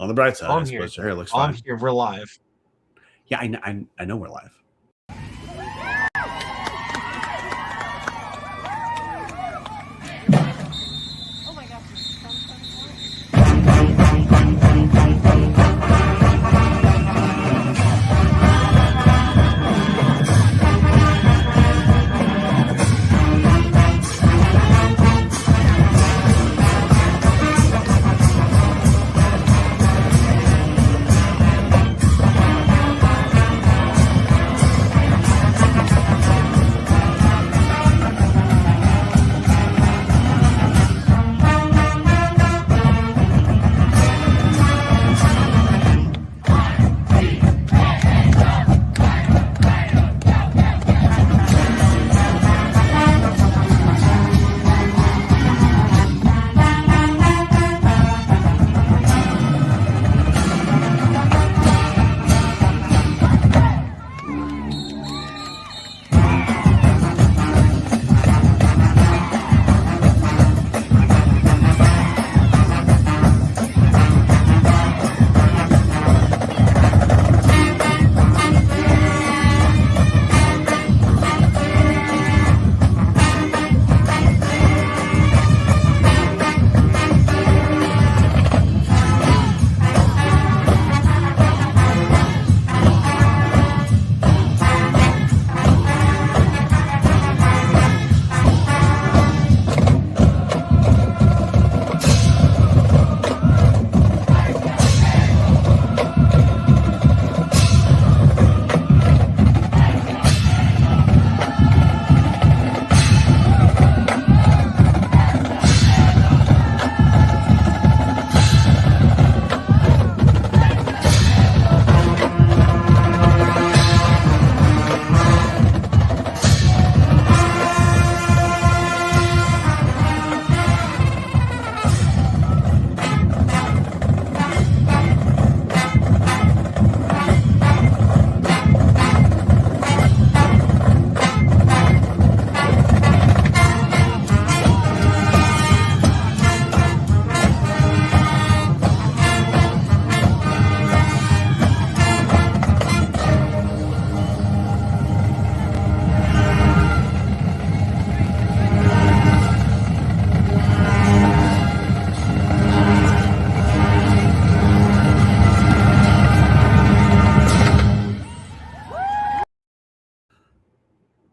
On the bright side, I'm I here. suppose your hair looks I'm fine. here. We're live. Yeah, I know we're live. Oh my gosh.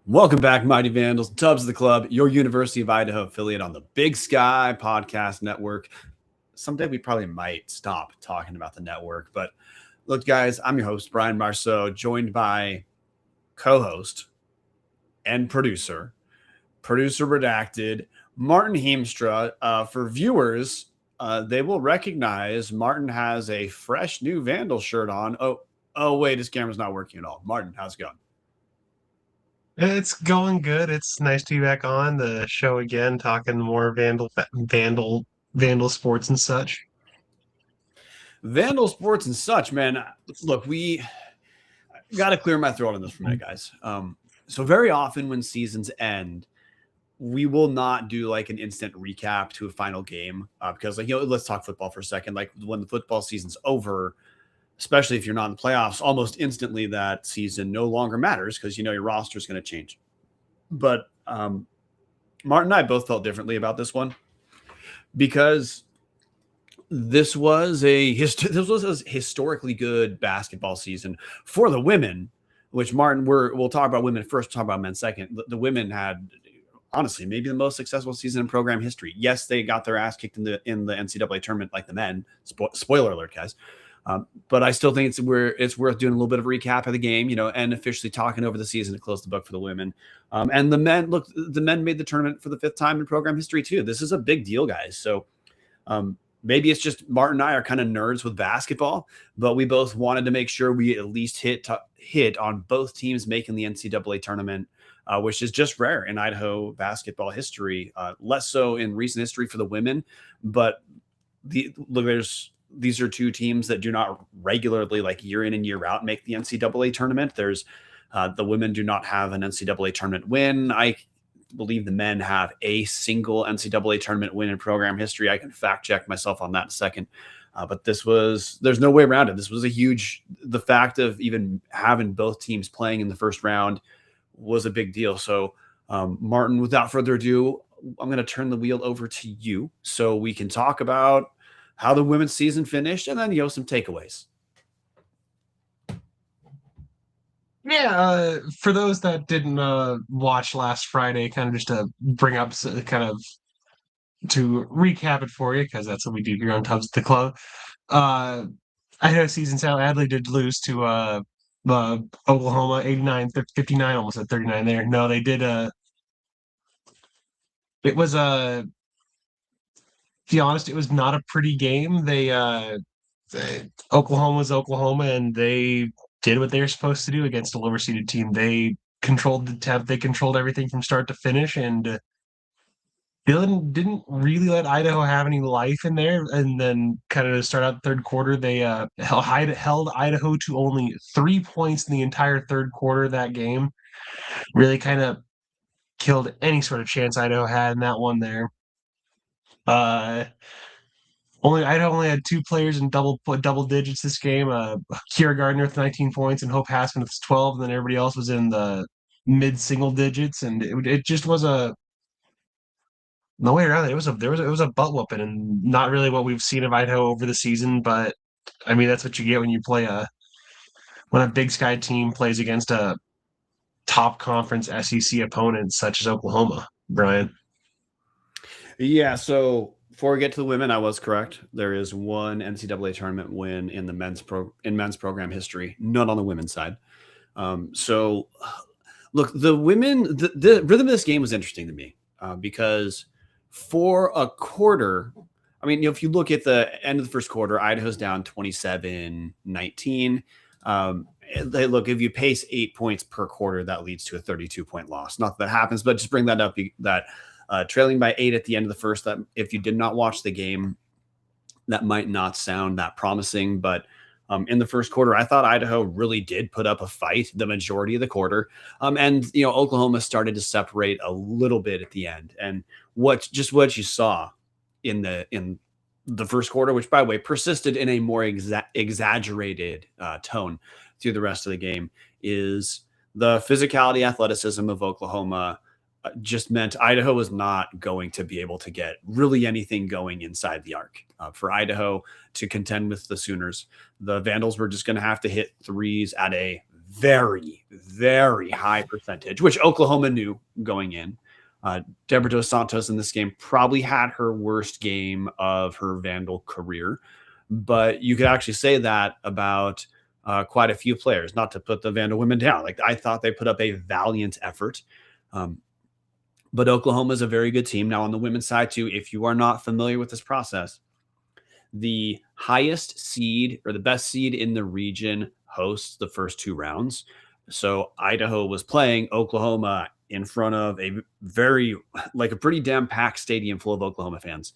Welcome back, Mighty Vandals, Tubs of the Club, your University of Idaho affiliate on the Big Sky Podcast Network. Someday we probably might stop talking about the network. But look, guys, I'm your host, Brian Marceau, joined by co-host and producer redacted, Marten Heemstra. For viewers, they will recognize Marten has a fresh new Vandal shirt on. Oh, wait, his camera's not working at all. Marten, how's it going? It's going good. It's nice to be back on the show again, talking more Vandal sports and such. Vandal sports and such, man. Look, we got to clear my throat on this for a minute, guys. So very often when seasons end, we will not do like an instant recap to a final game because, like, let's talk football for a second. Like when the football season's over, especially if you're not in the playoffs, almost instantly that season no longer matters because your roster is going to change. But Marten and I both felt differently about this one because this was a historically good basketball season for the women, which Marten, we'll talk about women first, talk about men second. The women had honestly maybe the most successful season in program history. Yes, they got their ass kicked in the NCAA tournament like the men. Spoiler alert, guys. But I still think it's worth doing a little bit of a recap of the game, and officially talking over the season to close the book for the women. And the men, look, the men made the tournament for the 5th time in program history too. This is a big deal, guys. So maybe it's just Marten and I are kind of nerds with basketball, but we both wanted to make sure we at least hit on both teams making the NCAA tournament, which is just rare in Idaho basketball history, less so in recent history for the women. But these are two teams that do not regularly, like year in and year out, make the NCAA tournament. There's the women do not have an NCAA tournament win. I believe the men have a single NCAA tournament win in program history. I can fact check myself on that in a second. But there's no way around it. This was the fact of even having both teams playing in the first round was a big deal. So, Martin, without further ado, I'm going to turn the wheel over to you so we can talk about how the women's season finished and then, some takeaways. Yeah, for those that didn't watch last Friday, kind of just to bring up kind of to recap it for you, because that's what we do here on Tubs at the Club. Idaho season Sal Adley did lose to Oklahoma 89-59, almost at 39 there. No, they did it was to be honest, it was not a pretty game. Oklahoma was Oklahoma, and they did what they were supposed to do against a lower seeded team. They controlled the temp, they controlled everything from start to finish, and Dylan didn't really let Idaho have any life in there. And then, kind of to start out the third quarter, they held Idaho to only 3 points in the entire third quarter of that game. Really kind of killed any sort of chance Idaho had in that one there. Idaho only had 2 players in double digits this game. Kira Gardner with 19 points and Hope Haskins with 12, and then everybody else was in the mid single digits. And it just was no way around it. It was a butt whooping, and not really what we've seen of Idaho over the season. But I mean, that's what you get when you play when a Big Sky team plays against a top conference SEC opponent such as Oklahoma. Brian. Yeah, so before we get to the women, I was correct. There is one NCAA tournament win in the men's program history, none on the women's side. So, look, the women, the rhythm of this game was interesting to me because for a quarter, I mean, if you look at the end of the first quarter, Idaho's down 27-19. Look, if you pace 8 points per quarter, that leads to a 32-point loss. Not that happens, but just bring that up. That trailing by 8 at the end of the first, that if you did not watch the game, that might not sound that promising. But in the first quarter, I thought Idaho really did put up a fight the majority of the quarter. And Oklahoma started to separate a little bit at the end. And what you saw in the first quarter, which by the way persisted in a more exaggerated tone through the rest of the game, is the physicality, athleticism of Oklahoma just meant Idaho was not going to be able to get really anything going inside the arc. For Idaho to contend with the Sooners, the Vandals were just going to have to hit threes at a very, very high percentage, which Oklahoma knew going in. Deborah Dos Santos in this game probably had her worst game of her Vandal career, but you could actually say that about quite a few players, not to put the Vandal women down. Like, I thought they put up a valiant effort. But Oklahoma is a very good team. Now, on the women's side, too, if you are not familiar with this process, the highest seed or the best seed in the region hosts the first 2 rounds. So Idaho was playing Oklahoma in front of a pretty damn packed stadium full of Oklahoma fans.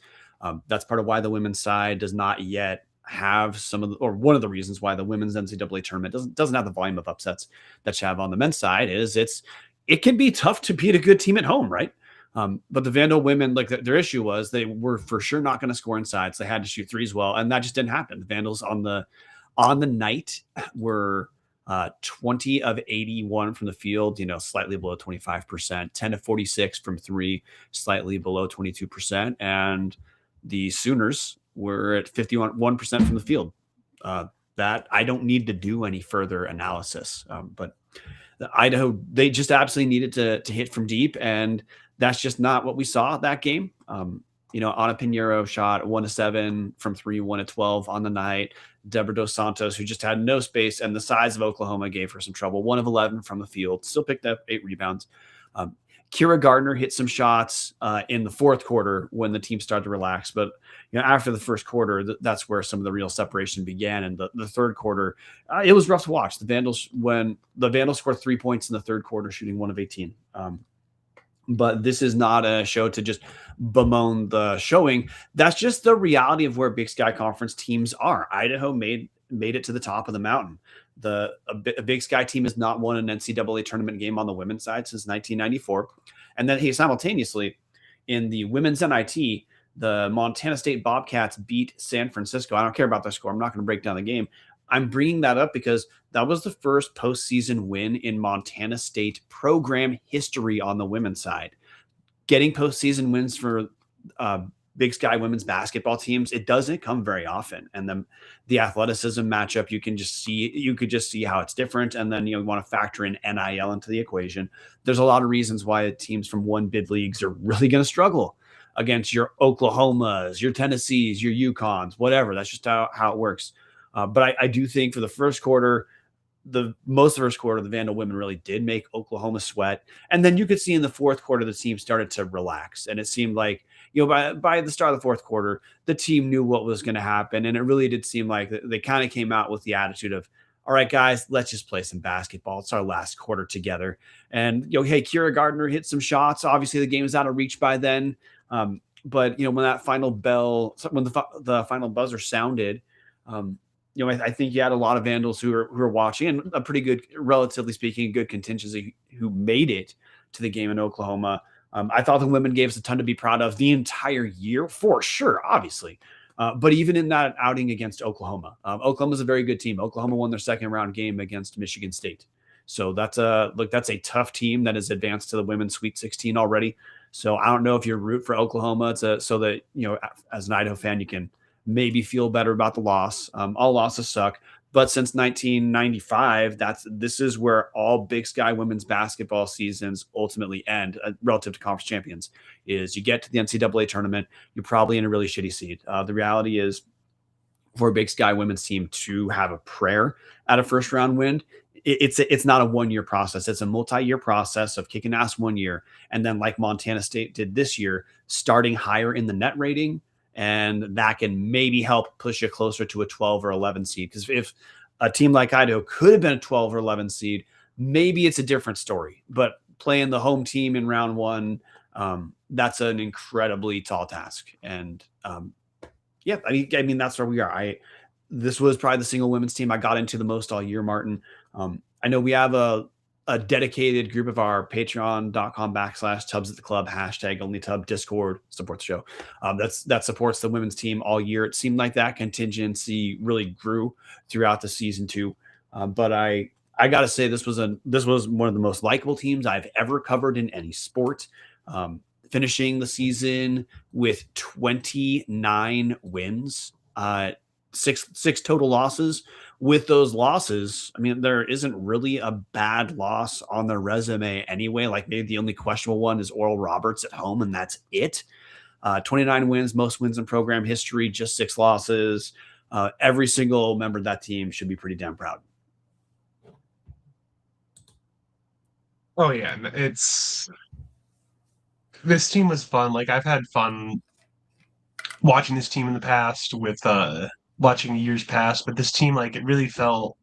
That's part of why the women's side does not yet have one of the reasons why the women's NCAA tournament doesn't have the volume of upsets that you have on the men's side. Is it can be tough to beat a good team at home, right? But the Vandal women, like, their issue was they were for sure not going to score inside, so they had to shoot threes well, and that just didn't happen. The Vandals on the night were 20 of 81 from the field, slightly below 25%, 10 of 46 from 3, slightly below 22%, and the Sooners were at 51% from the field. That I don't need to do any further analysis, but Idaho, they just absolutely needed to hit from deep, and that's just not what we saw that game. Ana Pinheiro shot 1 of 7 from 3, 1 of 12 on the night. Deborah Dos Santos, who just had no space, and the size of Oklahoma gave her some trouble. 1 of 11 from the field, still picked up 8 rebounds. Kira Gardner hit some shots in the fourth quarter when the team started to relax, but after the first quarter, that's where some of the real separation began. And the third quarter, it was rough to watch. When the Vandals scored 3 points in the third quarter, shooting 1 of 18. But this is not a show to just bemoan the showing. That's just the reality of where Big Sky Conference teams are. Idaho made it to the top of the mountain. A Big Sky team has not won an NCAA tournament game on the women's side since 1994. And then simultaneously in the women's NIT, the Montana State Bobcats beat San Francisco. I don't care about the score. I'm not going to break down the game. I'm bringing that up because that was the first postseason win in Montana State program history on the women's side. Getting postseason wins for uh, Big Sky women's basketball teams, it doesn't come very often. And then the athleticism matchup, you could just see how it's different. And then you want to factor in NIL into the equation. There's a lot of reasons why teams from one bid leagues are really going to struggle against your Oklahomas, your Tennessees, your Yukons, whatever. That's just how it works. But I do think for the first quarter, most of the first quarter, the Vandal women really did make Oklahoma sweat. And then you could see in the fourth quarter, the team started to relax. And it seemed like, by the start of the fourth quarter, the team knew what was going to happen. And it really did seem like they kind of came out with the attitude of, all right, guys, let's just play some basketball. It's our last quarter together. And, hey, Kira Gardner hit some shots. Obviously, the game was out of reach by then. But, when that final bell, when the final buzzer sounded, I think you had a lot of Vandals who are watching, and a pretty good, relatively speaking, good contingency who made it to the game in Oklahoma. I thought the women gave us a ton to be proud of the entire year, for sure, obviously. But even in that outing against Oklahoma, Oklahoma's a very good team. Oklahoma won their second round game against Michigan State. So that's a tough team that has advanced to the women's Sweet 16 already. So I don't know if you root for Oklahoma so that, as an Idaho fan, you can maybe feel better about the loss. All losses suck. But since 1995, this is where all Big Sky women's basketball seasons ultimately end relative to conference champions. Is you get to the NCAA tournament, you're probably in a really shitty seed. The reality is, for a Big Sky women's team to have a prayer at a first round win, it's not a 1 year process. It's a multi-year process of kicking ass 1 year, and then like Montana State did this year, starting higher in the net rating. And that can maybe help push you closer to a 12 or 11 seed. Because if a team like Idaho could have been a 12 or 11 seed, maybe it's a different story. But playing the home team in round one, that's an incredibly tall task. And yeah, I mean that's where we are. This was probably the single women's team I got into the most all year, Martin. I know we have a dedicated group of our patreon.com/Tubs at the Club, #OnlyTub Discord, support the show. That supports the women's team all year. It seemed like that contingency really grew throughout the season too. But I got to say, this was one of the most likable teams I've ever covered in any sport. Finishing the season with 29 wins, six total losses. With those losses, I mean, there isn't really a bad loss on their resume anyway. Like maybe the only questionable one is Oral Roberts at home, and that's it. 29 wins, most wins in program history, just 6 losses. Every single member of that team should be pretty damn proud. Oh yeah, this team was fun. Like I've had fun watching this team in the past with watching the years past, but this team, like, it really felt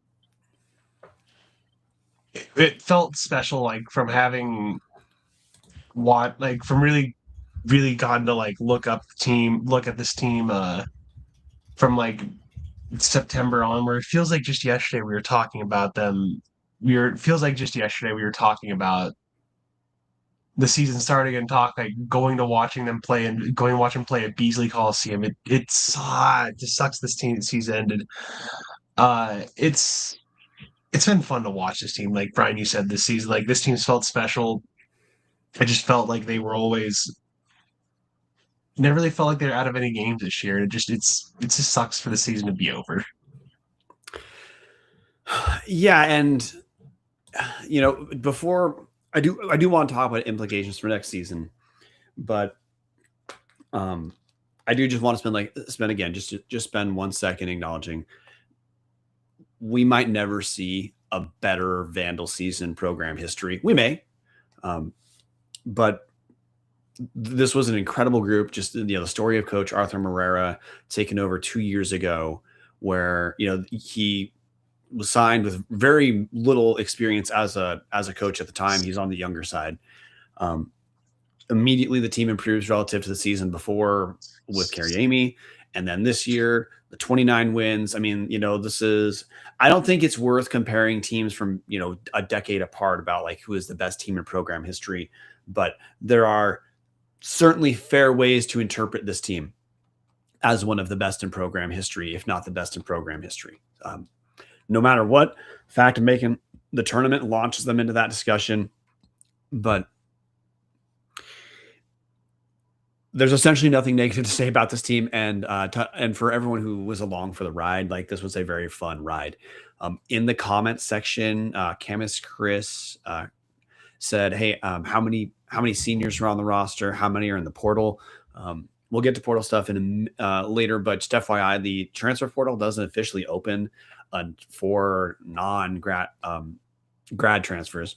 special, like from having from really gotten to like look at this team from like September onward. It feels like just yesterday we were talking about them. It feels like just yesterday we were talking about the season starting and going to watch them play at Beasley Coliseum. It just sucks this season ended. It's been fun to watch this team. Like Brian, you said, this season, like this team's felt special. I just felt like they were always never really felt like they're out of any games this year. It just sucks for the season to be over. Yeah, and before I do want to talk about implications for next season, but I do just want to spend 1 second acknowledging we might never see a better Vandal season program history. We may, but this was an incredible group. Just the story of Coach Arthur Morera taking over 2 years ago, where he was signed with very little experience as a coach at the time. He's on the younger side. Immediately, the team improves relative to the season before with Carrie Amy. And then this year, the 29 wins. I mean, I don't think it's worth comparing teams from, a decade apart about like who is the best team in program history. But there are certainly fair ways to interpret this team as one of the best in program history, if not the best in program history. No matter what, fact of making the tournament launches them into that discussion. But there's essentially nothing negative to say about this team, and for everyone who was along for the ride, like this was a very fun ride. In the comments section, Camus Chris said, "Hey, how many seniors are on the roster? How many are in the portal?" We'll get to portal stuff in later, but just FYI, the transfer portal doesn't officially open for non-grad grad transfers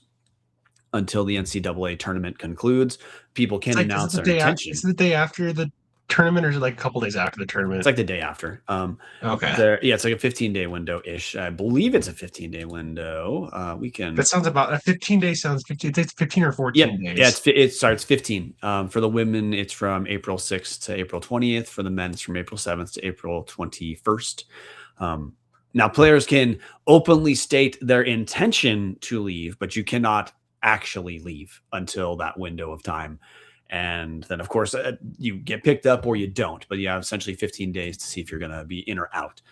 until the NCAA tournament concludes. People can announce their intention. Is it the day after the tournament, or is it like a couple days after the tournament? It's like the day after. Okay. It's like a 15-day window ish. I believe it's a 15-day window. We can. That sounds about a 15-day sounds 15. It's 15 or 14 days. Yeah, it's 15. For the women, it's from April 6th to April 20th. For the men, it's from April 7th to April 21st. Now, players can openly state their intention to leave, but you cannot actually leave until that window of time. And then, of course, you get picked up or you don't, but you have essentially 15 days to see if you're going to be in or out.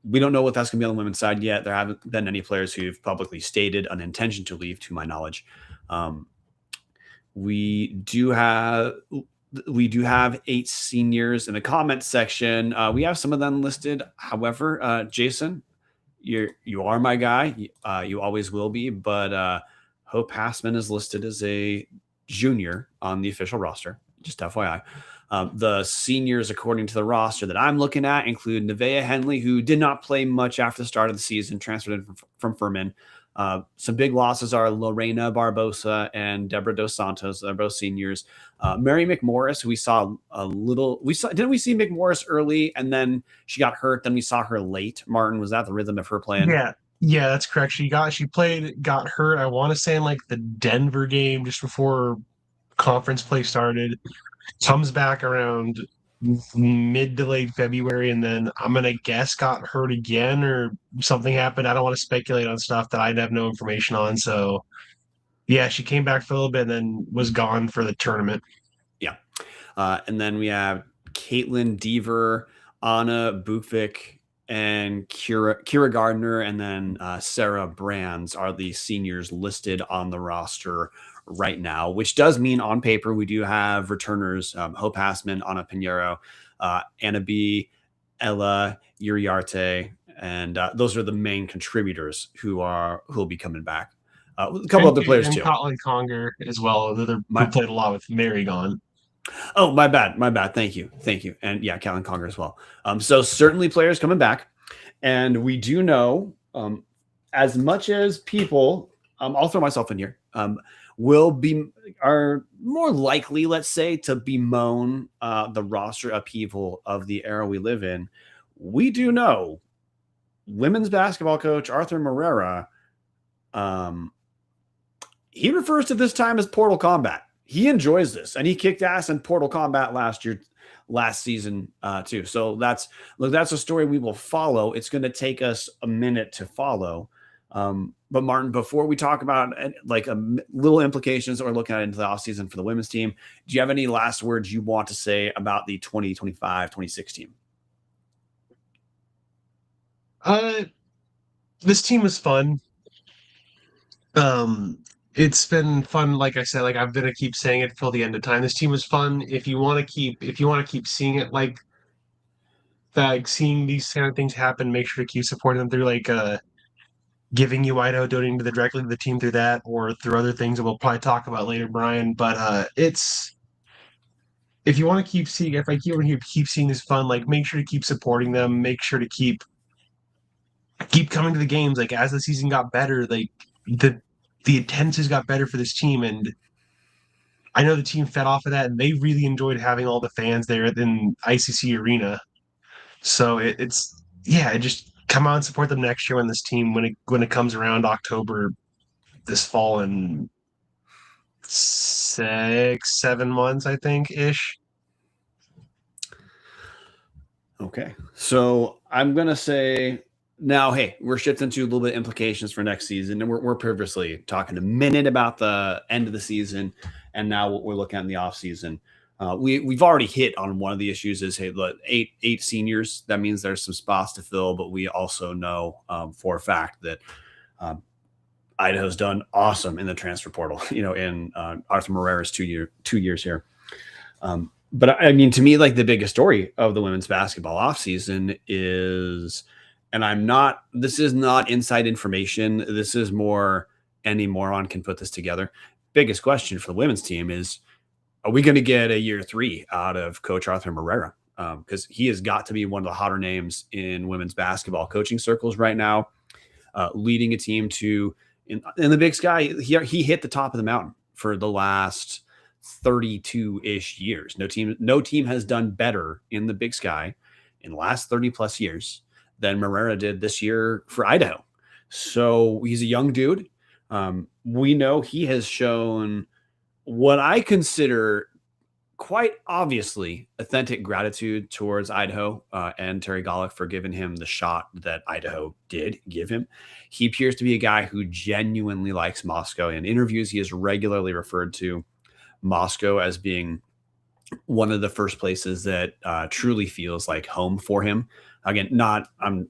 We don't know what that's going to be on the women's side yet. There haven't been any players who've publicly stated an intention to leave, to my knowledge. We do have 8 seniors in the comments section. We have some of them listed. However, Jason, you are my guy. You always will be. But Hope Hassman is listed as a junior on the official roster. Just FYI. The seniors, according to the roster that I'm looking at, include Nevaeh Henley, who did not play much after the start of the season, transferred in from Furman. Some big losses are Lorena Barbosa and Deborah Dos Santos. They're both seniors. Mary McMorris, who we saw didn't we see McMorris early and then she got hurt? Then we saw her late. Martin, was that the rhythm of her playing? Yeah, that's correct. She got hurt, I want to say, in like the Denver game just before conference play started. Comes back around mid to late February, and then I'm gonna guess got hurt again or something happened. I don't want to speculate on stuff that I'd have no information on. So yeah, she came back for a little bit and then was gone for the tournament. Yeah. And then we have Caitlin Deaver, Anna Bufik, and Kira Gardner, and then Sarah Brands are the seniors listed on the roster right now, which does mean on paper we do have returners: Hope Hassman, Anna Pinheiro, Anna B, Ella Uriarte, and those are the main contributors who'll be coming back. A couple other players too. Colin Conger as well. Who played a lot with Mary gone. Oh, my bad. Thank you. And yeah, Callan Conger as well. So certainly players coming back, and we do know as much as people. I'll throw myself in here. Are more likely, let's say, to bemoan the roster upheaval of the era we live in. We do know women's basketball coach Arthur Morera. He refers to this time as Portal Combat. He enjoys this, and he kicked ass in Portal Combat last season too. So that's a story we will follow. It's going to take us a minute to follow. But Martin, before we talk about like little implications that we're looking at into the offseason for the women's team, do you have any last words you want to say about the 2025-26 team? This team was fun. It's been fun, like I said, like I'm gonna keep saying it till the end of time. This team was fun. If you want to keep seeing it like that, seeing these kind of things happen, make sure to keep supporting them through like giving you Idaho, donating directly to the team through that, or through other things that we'll probably talk about later, Brian. But if you want to keep seeing, if I keep seeing this fun, like make sure to keep supporting them. Make sure to keep coming to the games. Like as the season got better, like the attendances got better for this team, and I know the team fed off of that, and they really enjoyed having all the fans there in ICC Arena. So it's just come out and support them next year when this team when it comes around October this fall in 6-7 months, I think ish. Okay, so I'm gonna say now, hey, we're shifting to a little bit of implications for next season, and we're purposely talking a minute about the end of the season and now what we're looking at in the offseason. We've already hit on one of the issues is, hey, look, eight seniors. That means there's some spots to fill, but we also know for a fact that um, Idaho's done awesome in the transfer portal. In Arthur Morera's 2 years here. But I mean, to me, like the biggest story of the women's basketball offseason is, and this is not inside information. This is more any moron can put this together. Biggest question for the women's team is, are we going to get a year 3 out of Coach Arthur Morera? Because he has got to be one of the hotter names in women's basketball coaching circles right now, leading a team to in the Big Sky. He hit the top of the mountain for the last 32-ish years. No team has done better in the Big Sky in the last 30 plus years than Morera did this year for Idaho. So he's a young dude. We know he has shown what I consider quite obviously authentic gratitude towards Idaho and Terry Gollick for giving him the shot that Idaho did give him. He appears to be a guy who genuinely likes Moscow. In interviews, he has regularly referred to Moscow as being one of the first places that truly feels like home for him. Again, I'm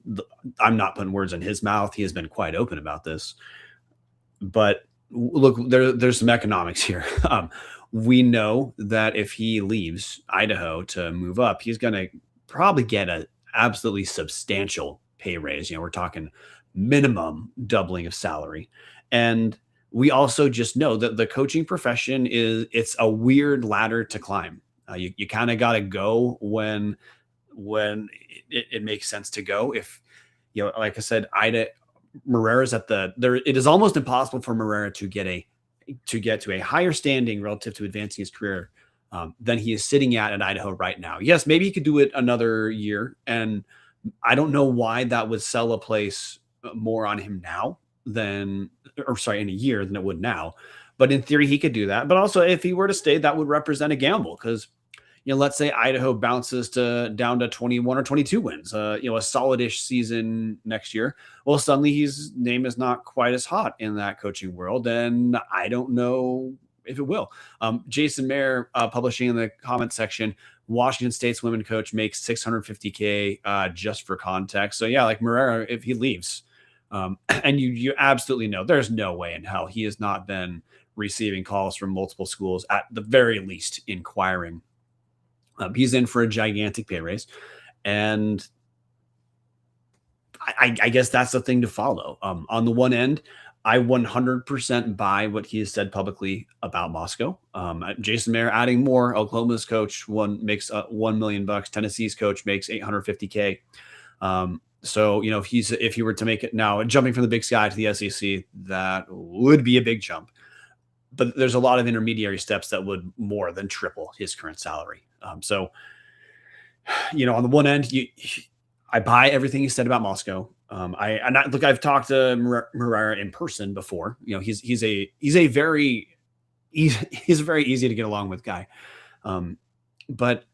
not putting words in his mouth. He has been quite open about this. But look, there's some economics here. We know that if he leaves Idaho to move up, he's going to probably get an absolutely substantial pay raise. We're talking minimum doubling of salary. And we also just know that the coaching profession it's a weird ladder to climb. You kind of got to go when it makes sense to go. If, like I said, Morera's there. It is almost impossible for Morera to get to a higher standing relative to advancing his career than he is sitting at Idaho right now. Yes, maybe he could do it another year, and I don't know why that would sell a place more on him now in a year than it would now. But in theory, he could do that. But also, if he were to stay, that would represent a gamble because, let's say Idaho bounces down to 21 or 22 wins, a solid-ish season next year. Well, suddenly his name is not quite as hot in that coaching world, and I don't know if it will. Jason Mayer publishing in the comment section, Washington State's women coach makes $650K just for context. So yeah, like Morera, if he leaves, and you absolutely know there's no way in hell he has not been receiving calls from multiple schools, at the very least inquiring. He's in for a gigantic pay raise, and I guess that's the thing to follow. On the one end, I 100% buy what he has said publicly about Moscow. Jason Mayer adding more. Oklahoma's coach makes $1 million. Tennessee's coach makes $850K. So if he were to make it now, jumping from the Big Sky to the SEC, that would be a big jump. But there's a lot of intermediary steps that would more than triple his current salary. So on the one end, I buy everything you said about Moscow. I've talked to Morera in person before. He's a very easy to get along with guy. But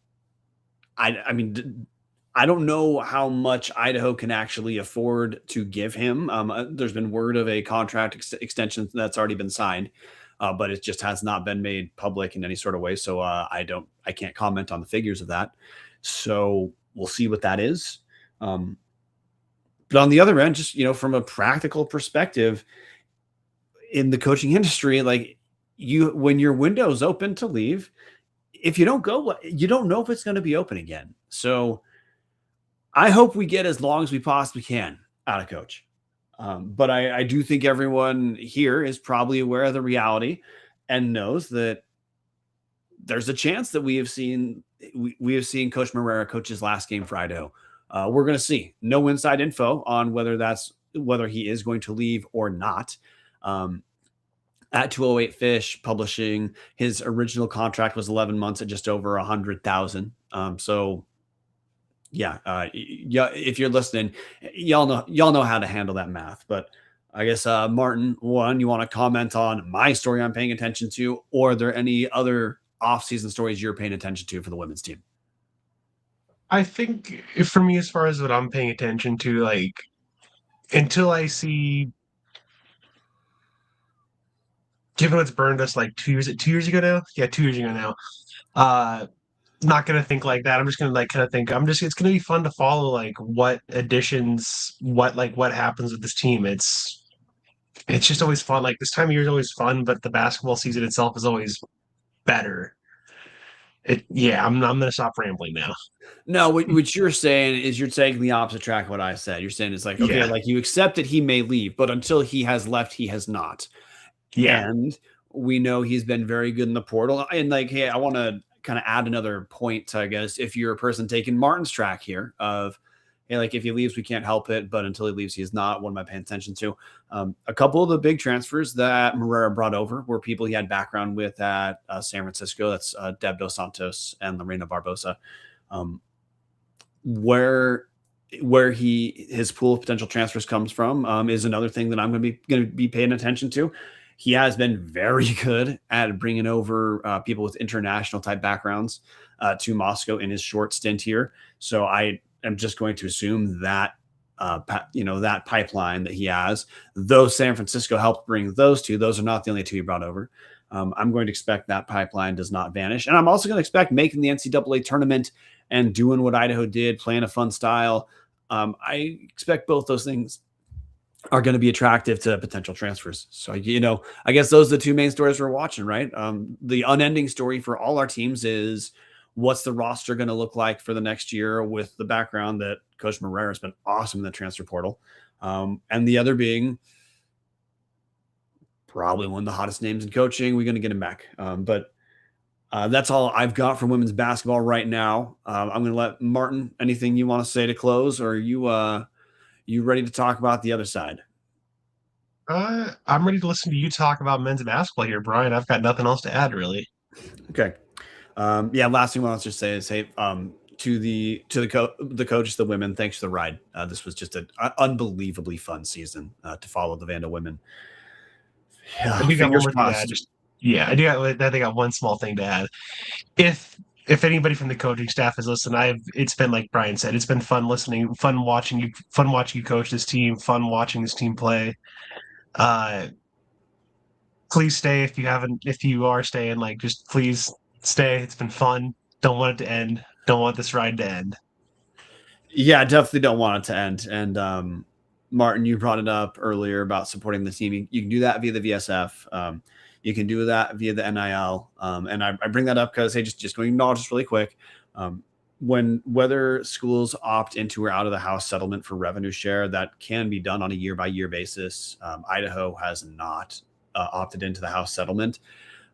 I mean, I don't know how much Idaho can actually afford to give him. There's been word of a contract extension that's already been signed, but it just has not been made public in any sort of way. So I can't comment on the figures of that. So we'll see what that is. But on the other end, just from a practical perspective, in the coaching industry, like when your window is open to leave, if you don't go, you don't know if it's going to be open again. So I hope we get as long as we possibly can out of coach. But I do think everyone here is probably aware of the reality and knows that there's a chance that we have seen Coach Morera coach his last game for Idaho. We're going to see. No inside info on whether he is going to leave or not. At 208 Fish Publishing, his original contract was 11 months at just over 100,000. So yeah, if you're listening, y'all know how to handle that math. But I guess Martin, one, you want to comment on my story I'm paying attention to, or are there any other off-season stories you're paying attention to for the women's team? I think for me, as far as what I'm paying attention to, like until I see given what's burned us like 2 years ago now. Yeah, 2 years ago now. Not gonna think like that. I'm just gonna like kind of think. It's gonna be fun to follow like what additions, what happens with this team. It's just always fun. Like this time of year is always fun, but the basketball season itself is always better. I'm gonna stop rambling now. No, what you're saying is you're taking the opposite track of what I said. You're saying it's like, okay, Yeah, like you accept that he may leave, but until he has left, he has not. yeah. And we know he's been very good in the portal. And like, hey, I want to kind of add another point to, I guess, if you're a person taking Martin's track here of, hey, like if he leaves, we can't help it. But until he leaves, he's not. What am I paying attention to? A couple of the big transfers that Morera brought over were people he had background with at San Francisco. That's Deb Dos Santos and Lorena Barbosa. Um, where his pool of potential transfers comes from is another thing that I'm going to be paying attention to. He has been very good at bringing over people with international type backgrounds to Moscow in his short stint here. So I am just going to assume that that pipeline that he has, though San Francisco helped bring those two, those are not the only two he brought over. I'm going to expect that pipeline does not vanish. And I'm also going to expect making the NCAA tournament and doing what Idaho did, playing a fun style. I expect both those things are going to be attractive to potential transfers. So, I guess those are the two main stories we're watching, right? The unending story for all our teams is what's the roster going to look like for the next year with the background that Coach Morera has been awesome in the transfer portal. And the other being probably one of the hottest names in coaching. We're going to get him back. But that's all I've got for women's basketball right now. I'm going to let Martin, anything you want to say to close, or you ready to talk about the other side? I'm ready to listen to you talk about men's basketball here, Brian. I've got nothing else to add, really. Okay. Last thing I want to just say is, hey, to the coaches, the women, thanks for the ride. This was just an unbelievably fun season to follow the Vandal women. I Yeah, do got one fingers more thing to add. crossed. Just yeah, I think I got one small thing to add. If if anybody from the coaching staff has listened, it's been like Brian said, it's been fun listening, fun watching you coach this team, fun watching this team play. Uh, please stay if you are staying, like just please stay. It's been fun. Don't want it to end. Don't want this ride to end. Yeah, I definitely don't want it to end. And Martin, you brought it up earlier about supporting the team. You can do that via the VSF. You can do that via the NIL. And I bring that up because, hey, just going to acknowledge this really quick. Whether schools opt into or out of the House settlement for revenue share, that can be done on a year-by-year basis. Idaho has not opted into the House settlement.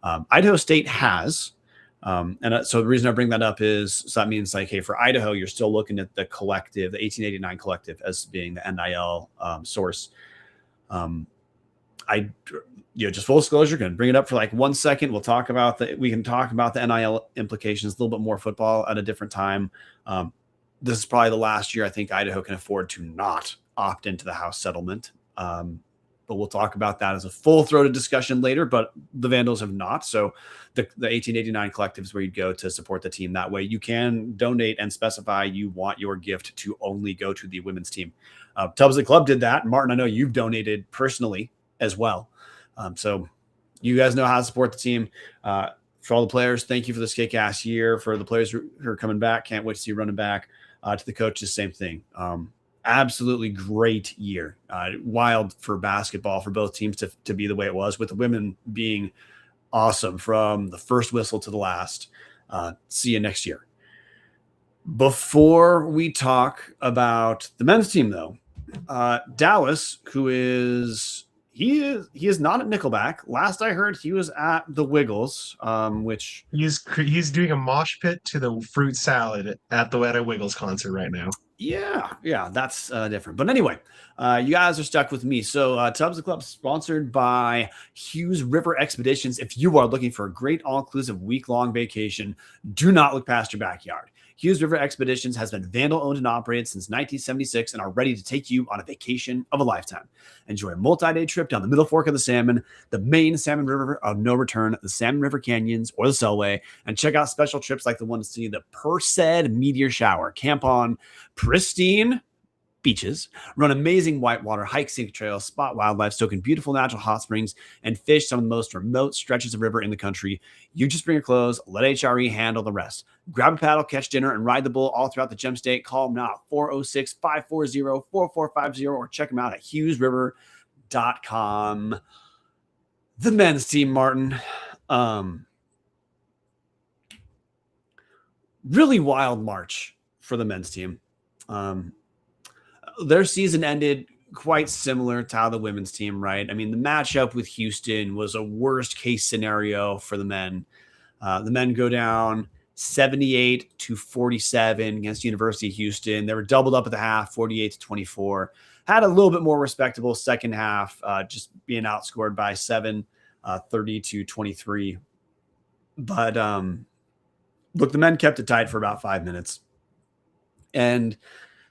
Idaho State has. So the reason I bring that up is so that means like, hey, for Idaho, you're still looking at the collective, the 1889 collective, as being the NIL source. I, just full disclosure, going to bring it up for like 1 second. We can talk about the NIL implications, a little bit more football at a different time. This is probably the last year I think Idaho can afford to not opt into the House settlement. But we'll talk about that as a full-throated discussion later. But the Vandals have not. So the 1889 collective is where you'd go to support the team. That way you can donate and specify you want your gift to only go to the women's team. Tubbsley Club did that. Martin, I know you've donated personally as well. So you guys know how to support the team. For all the players, thank you for this kick-ass year. For the players who are coming back, can't wait to see you running back. To the coaches, same thing. Absolutely great year. Wild for basketball for both teams to be the way it was, with the women being awesome from the first whistle to the last. See you next year. Before we talk about the men's team, though, Dallas, he is not at Nickelback. Last I heard, he was at the Wiggles, which He's doing a mosh pit to the fruit salad at the Weta Wiggles concert right now. Yeah, that's different. But anyway, you guys are stuck with me. So Tubbs the Club sponsored by Hughes River Expeditions. If you are looking for a great all-inclusive week-long vacation, do not look past your backyard. Hughes River Expeditions has been Vandal-owned and operated since 1976 and are ready to take you on a vacation of a lifetime. Enjoy a multi-day trip down the Middle Fork of the Salmon, the main salmon river of no return, the Salmon River Canyons, or the Selway, and check out special trips like the one to see the Perseid meteor shower. Camp on pristine beaches, run amazing whitewater hike, scenic trails, spot wildlife, soak in beautiful natural hot springs, and fish some of the most remote stretches of river in the country. You just bring your clothes, let HRE handle the rest. Grab a paddle, catch dinner, and ride the bull all throughout the Gem State. Call them now at 406-540-4450 or check them out at hughesriver.com. The men's team, Martin. Really wild March for the men's team. Their season ended quite similar to how the women's team, right? I mean, the matchup with Houston was a worst case scenario for the men. The men go down 78-47 against University of Houston. They were doubled up at the half, 48-24. Had a little bit more respectable second half, just being outscored by 7, 30-23. But look, the men kept it tight for about 5 minutes. And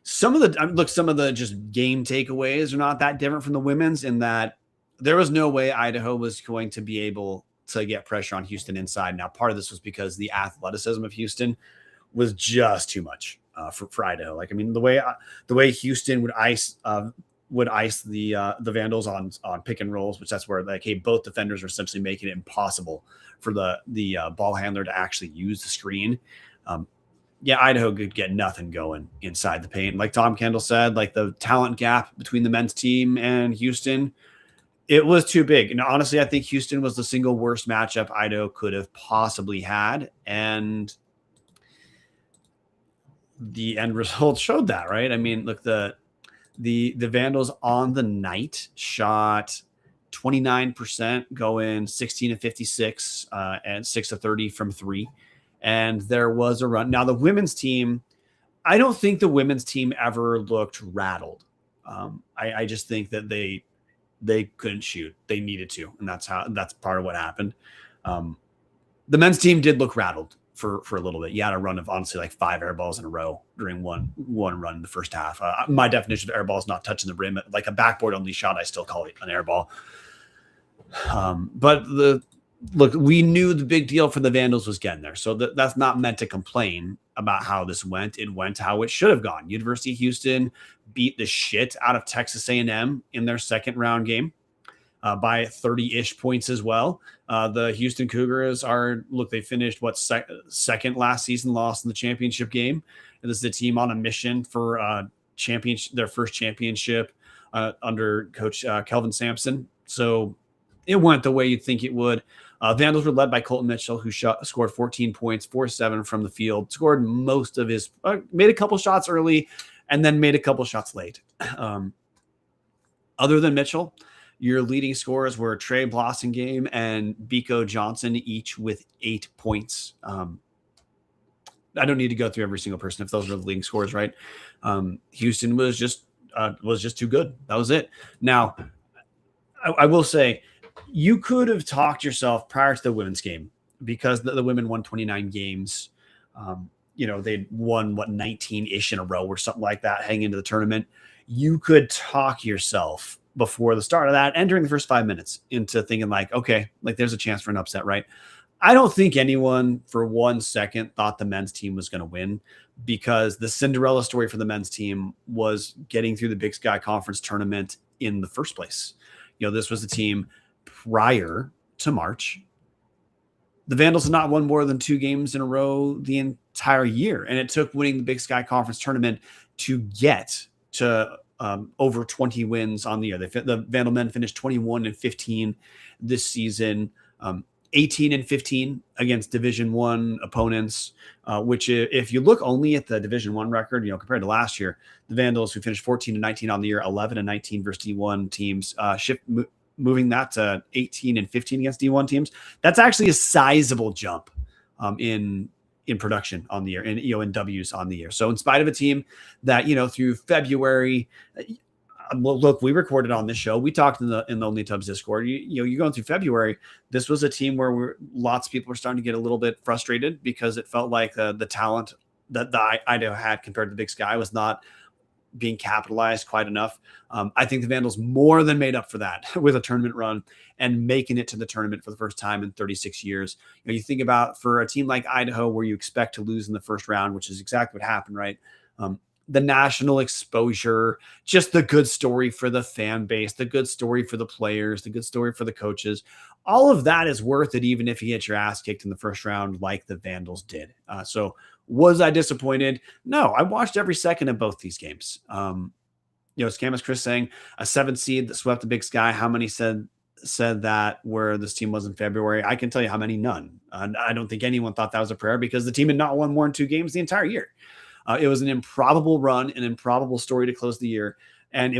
some of the just game takeaways are not that different from the women's, in that there was no way Idaho was going to be able to get pressure on Houston inside. Now, part of this was because the athleticism of Houston was just too much for Idaho. Like, I mean, the way Houston would ice the Vandals on pick and rolls, which that's where, like, hey, both defenders are essentially making it impossible for the ball handler to actually use the screen. Idaho could get nothing going inside the paint. Like Tom Kendall said, like, the talent gap between the men's team and Houston, it was too big. And honestly, I think Houston was the single worst matchup Idaho could have possibly had. And the end result showed that, right? I mean, look, the Vandals on the night shot 29%, going 16-56 and 6-30 from three. And there was a run. Now, the women's team, I don't think the women's team ever looked rattled. I just think that they couldn't shoot. They needed to, and that's part of what happened. The men's team did look rattled for a little bit. You had a run of, honestly, like 5 air balls in a row during one run in the first half. My definition of air ball is not touching the rim. Like a backboard only shot, I still call it an air ball. But look, we knew the big deal for the Vandals was getting there. So that's not meant to complain about how this went. It went how it should have gone. University of Houston beat the shit out of Texas A&M in their second round game by 30-ish points as well. The Houston Cougars they finished second last season, lost in the championship game. And this is a team on a mission for their first championship under Coach Kelvin Sampson. So it went the way you'd think it would. Vandals were led by Colton Mitchell, who scored 14 points, 4-7 from the field, scored most of his, made a couple shots early, and then made a couple shots late. Other than Mitchell, your leading scorers were Trey Blossingame and Biko Johnson, each with 8 points. I don't need to go through every single person if those are the leading scorers, right? Houston was just too good. That was it. Now, I will say, you could have talked yourself prior to the women's game, because the women won 29 games. They'd won 19-ish in a row or something like that heading into the tournament. You could talk yourself before the start of that and during the first 5 minutes into thinking, like, okay, like, there's a chance for an upset, right? I don't think anyone for 1 second thought the men's team was going to win, because the Cinderella story for the men's team was getting through the Big Sky Conference tournament in the first place. This was a team prior to March. The Vandals had not won more than 2 games in a row the entire year. And it took winning the Big Sky Conference tournament to get to over 20 wins on the year. The Vandal men finished 21-15 this season, 18-15 against Division I opponents, which, if you look only at the Division I record, compared to last year, the Vandals, who finished 14-19 on the year, 11-19 versus D1 teams, moving that to 18-15 against D1 teams. That's actually a sizable jump in production on the year, and in W's on the year. So in spite of a team that through February, look, we recorded on this show, we talked in the Only Tubs Discord. You're going through February. This was a team where lots of people were starting to get a little bit frustrated, because it felt like the talent that the Idaho had compared to the Big Sky was not being capitalized quite enough. I think the Vandals more than made up for that with a tournament run and making it to the tournament for the first time in 36 years. You think about, for a team like Idaho, where you expect to lose in the first round, which is exactly what happened, right? the national exposure, just the good story for the fan base, the good story for the players, the good story for the coaches. All of that is worth it, even if you get your ass kicked in the first round like the Vandals did. So was I disappointed? No, I watched every second of both these games. Scam as Chris saying a 7th seed that swept the Big Sky. How many said that where this team was in February? I can tell you how many. None. I don't think anyone thought that was a prayer because the team had not won more than 2 games the entire year. It was an improbable run, an improbable story to close the year. And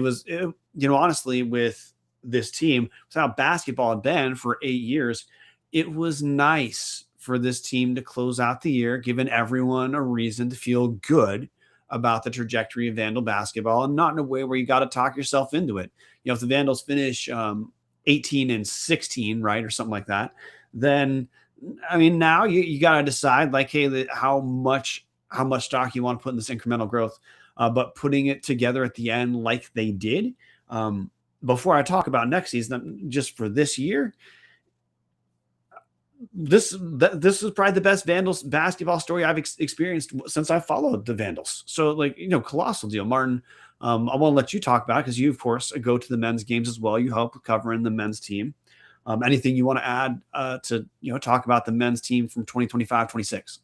honestly, with this team, without basketball had been for 8 years, it was nice for this team to close out the year, giving everyone a reason to feel good about the trajectory of Vandal basketball, and not in a way where you got to talk yourself into it. If the Vandals finish 18-16, right, or something like that, then now you got to decide, like, hey, how much stock you want to put in this incremental growth, but putting it together at the end like they did. Before I talk about next season, just for this year, this is probably the best Vandals basketball story I've experienced since I followed the Vandals. So, colossal deal. Marten, I want to let you talk about it because you, of course, go to the men's games as well. You help covering the men's team. Anything you want to add to talk about the men's team from 2025-26?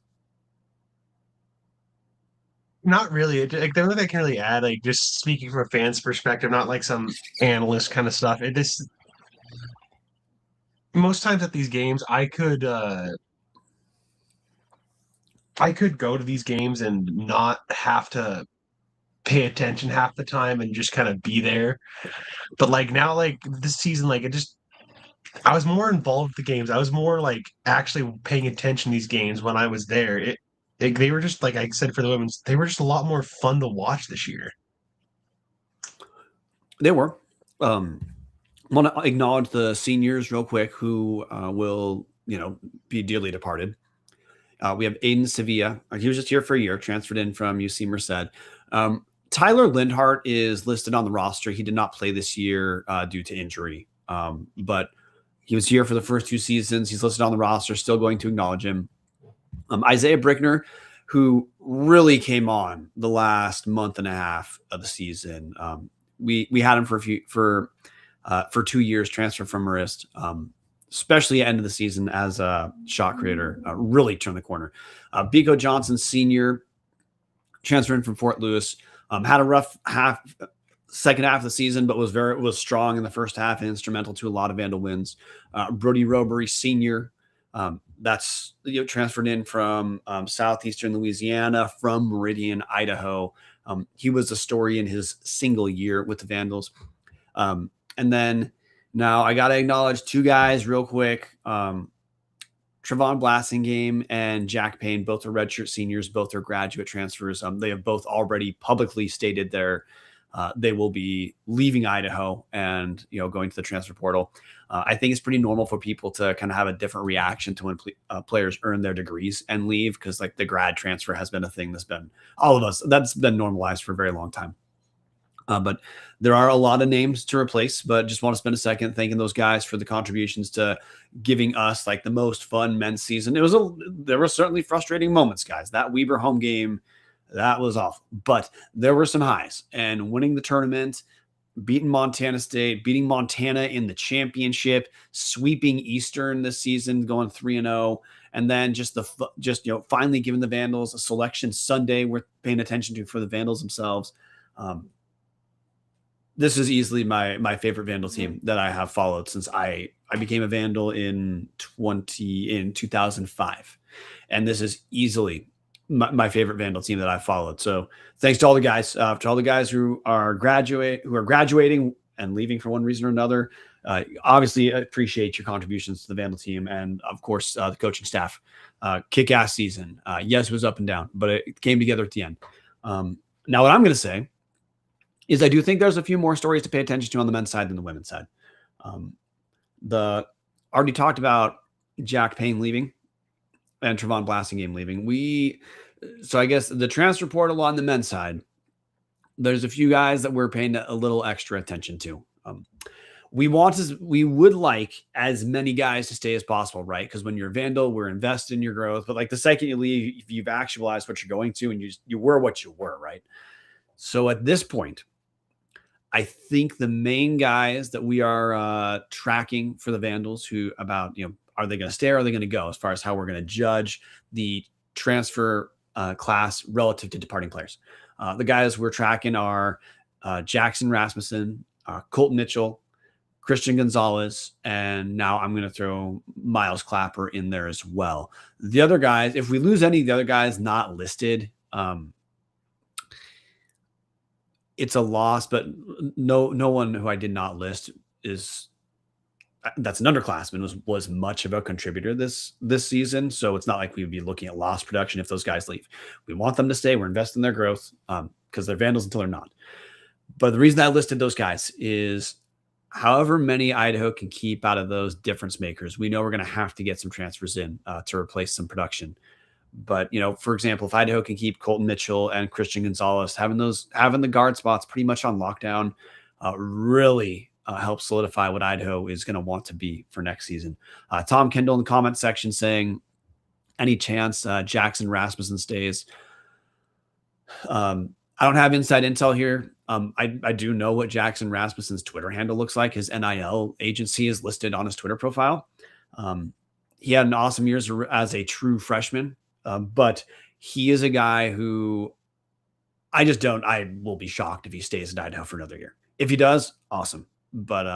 Not really. Like, the only thing I can really add, like, just speaking from a fan's perspective, not like some analyst kind of stuff. It just most times at these games, I could go to these games and not have to pay attention half the time and just kind of be there. But like now, like this season, like I was more involved with the games. I was more like actually paying attention to these games when I was there. They were just, like I said, for the women's, they were just a lot more fun to watch this year. They were. I want to acknowledge the seniors real quick who will, be dearly departed. We have Aiden Sevilla. He was just here for a year, transferred in from UC Merced. Tyler Lindhart is listed on the roster. He did not play this year due to injury, but he was here for the first 2 seasons. He's listed on the roster, still going to acknowledge him. Isaiah Brickner, who really came on the last month and a half of the season. We had him for 2 years, transferred from Marist, especially at the end of the season as a shot creator, really turned the corner. Biko Johnson, senior, transferring from Fort Lewis, had a rough second half of the season, but was strong in the first half and instrumental to a lot of Vandal wins. Brody Robery, senior, that's transferred in from southeastern Louisiana, from Meridian, Idaho. He was a story in his single year with the Vandals. And then now I got to acknowledge 2 guys real quick. Trevon Blassingame and Jack Payne, both are redshirt seniors, both are graduate transfers. They have both already publicly stated they will be leaving Idaho and going to the transfer portal. I think it's pretty normal for people to kind of have a different reaction to when players earn their degrees and leave, because like the grad transfer has been a thing that's been normalized for a very long time. But there are a lot of names to replace, but just want to spend a second thanking those guys for the contributions to giving us like the most fun men's season. There were certainly frustrating moments, guys. That Weber home game, that was awful, but there were some highs, and winning the tournament, beating Montana State, beating Montana in the championship, sweeping Eastern this season, going 3-0. And then finally giving the Vandals a selection Sunday worth paying attention to for the Vandals themselves. This is easily my favorite Vandal team that I have followed since I became a Vandal in 2005. And this is easily my favorite Vandal team that I've followed. So thanks to all the guys, who are graduating and leaving for one reason or another. Obviously appreciate your contributions to the Vandal team. And of course, the coaching staff, kick-ass season. Yes, it was up and down, but it came together at the end. Now what I'm going to say is I do think there's a few more stories to pay attention to on the men's side than the women's side. Already talked about Jack Payne leaving and Trevon Blassingame leaving. So I guess the transfer portal on the men's side, there's a few guys that we're paying a little extra attention to. We would like as many guys to stay as possible, right? Because when you're a Vandal, we're invested in your growth. But like the second you leave, if you've actualized what you're going to, and you were what you were, right? So at this point, I think the main guys that we are tracking for the Vandals, who about, are they going to stay or are they going to go, as far as how we're going to judge the transfer class relative to departing players. The guys we're tracking are Jackson Rasmussen, Colton Mitchell, Christian Gonzalez, and now I'm going to throw Miles Clapper in there as well. The other guys, if we lose any of the other guys not listed, it's a loss, but no one who I did not list that's an underclassman was much of a contributor this season. So it's not like we would be looking at lost production if those guys leave. We want them to stay. We're investing in their growth because they're Vandals until they're not. But the reason I listed those guys is however many Idaho can keep out of those difference makers, we know we're going to have to get some transfers in to replace some production. But, for example, if Idaho can keep Colton Mitchell and Christian Gonzalez, having the guard spots pretty much on lockdown really helps solidify what Idaho is going to want to be for next season. Tom Kendall in the comment section saying, any chance Jackson Rasmussen stays? I don't have inside intel here. I do know what Jackson Rasmussen's Twitter handle looks like. His NIL agency is listed on his Twitter profile. He had an awesome year as a true freshman, but he is a guy who I will be shocked if he stays at Idaho for another year. If he does, awesome. But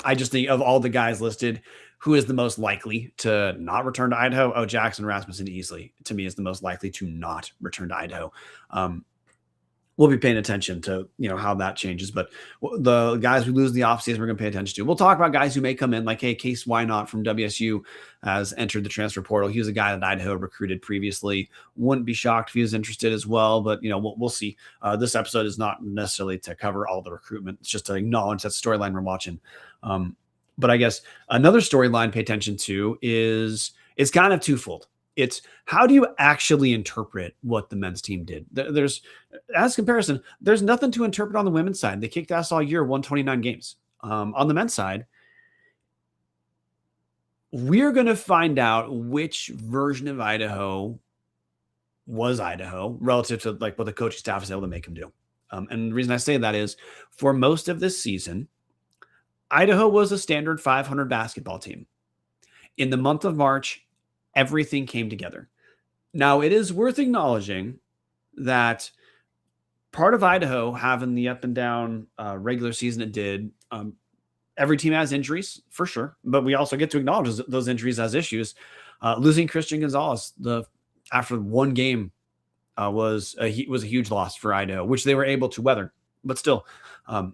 I just think of all the guys listed, who is the most likely to not return to Idaho? Oh, Jackson Rasmussen easily, to me, is the most likely to not return to Idaho. We'll be paying attention to, how that changes. But the guys we lose in the offseason, we're going to pay attention to. We'll talk about guys who may come in, like, hey, Case Wynot from WSU has entered the transfer portal. He was a guy that Idaho recruited previously. Wouldn't be shocked if he was interested as well. But, we'll see. This episode is not necessarily to cover all the recruitment. It's just to acknowledge that storyline we're watching. But I guess another storyline to pay attention to is kind of twofold. It's how do you actually interpret what the men's team did? There's, as comparison, there's nothing to interpret on the women's side. They kicked ass all year, won 29 games. On the men's side, we're going to find out which version of Idaho was Idaho relative to like what the coaching staff is able to make them do. And the reason I say that is for most of this season, Idaho was a standard 500 basketball team. In the month of March, everything came together. Now, it is worth acknowledging that part of Idaho having the up and down regular season it did, every team has injuries for sure, but we also get to acknowledge those injuries as issues. Losing Christian Gonzalez after one game was a huge loss for Idaho, which they were able to weather. But still,